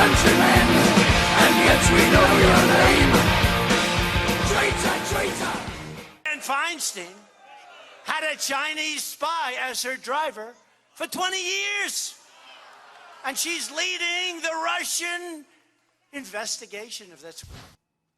countrymen, and yet we know your name. Traitor, traitor. And Feinstein had a Chinese spy as her driver for 20 years. And she's leading the Russian investigation of that.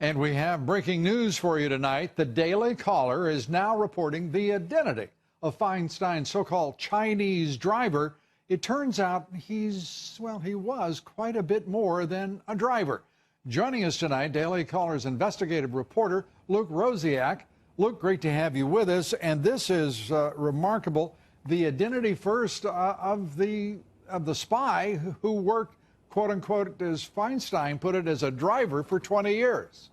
And we have breaking news for you tonight. The Daily Caller is now reporting the identity of Feinstein's so-called Chinese driver. It turns out he was quite a bit more than a driver. Joining us tonight, Daily Caller's investigative reporter, Luke Rosiak. Luke, great to have you with us. And this is remarkable. The identity first of the spy who worked, quote unquote, as Feinstein put it, as a driver for 20 years.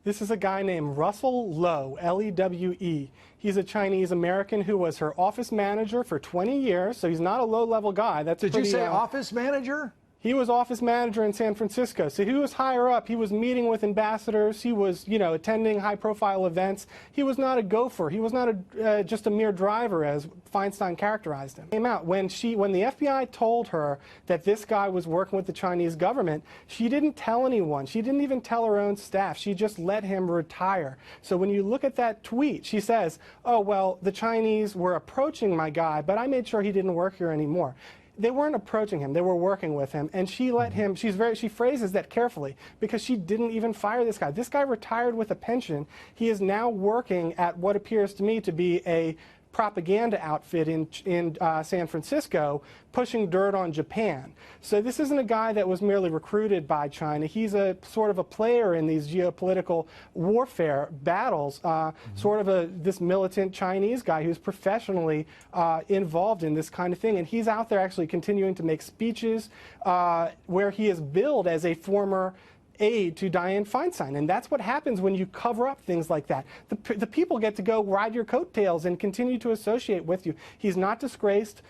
This is a guy named Russell Lowe, L-E-W-E. He's a Chinese American who was her office manager for 20 years, so he's not a low-level guy. Did you say office manager? He was office manager in San Francisco, so he was higher up. He was meeting with ambassadors. He was, attending high-profile events. He was not a gopher. He was not just a mere driver, as Feinstein characterized him. Came out when the FBI told her that this guy was working with the Chinese government, she didn't tell anyone. She didn't even tell her own staff. She just let him retire. So when you look at that tweet, she says, "Oh well, the Chinese were approaching my guy, but I made sure he didn't work here anymore." They weren't approaching him, they were working with him, and she let him, she phrases that carefully, because she didn't even fire this guy. This guy retired with a pension. He is now working at what appears to me to be a propaganda outfit in San Francisco, pushing dirt on Japan. So this isn't a guy that was merely recruited by China. He's a sort of a player in these geopolitical warfare battles, sort of this militant Chinese guy who's professionally involved in this kind of thing. And he's out there actually continuing to make speeches where he is billed as a former aide to Dianne Feinstein. And that's what happens when you cover up things like that. The people get to go ride your coattails and continue to associate with you. He's not disgraced.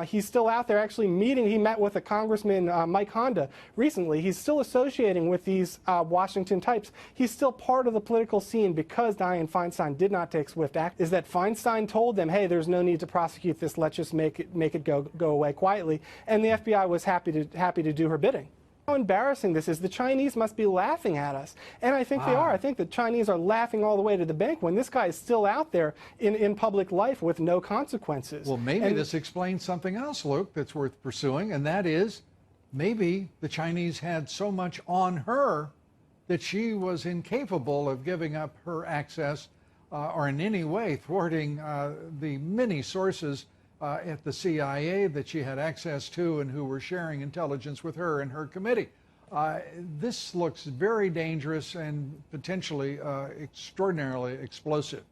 He's still out there actually meeting. He met with a Congressman, Mike Honda, recently. He's still associating with these Washington types. He's still part of the political scene because Dianne Feinstein did not take swift action. Is that Feinstein told them, hey, there's no need to prosecute this. Let's just make it go away quietly. And the FBI was happy to do her bidding. How embarrassing this is. The Chinese must be laughing at us. And I think they are. I think the Chinese are laughing all the way to the bank when this guy is still out there in public life with no consequences. Well, maybe this explains something else, Luke, that's worth pursuing, and that is maybe the Chinese had so much on her that she was incapable of giving up her access or in any way thwarting the many sources at the CIA that she had access to and who were sharing intelligence with her and her committee. This looks very dangerous and potentially extraordinarily explosive.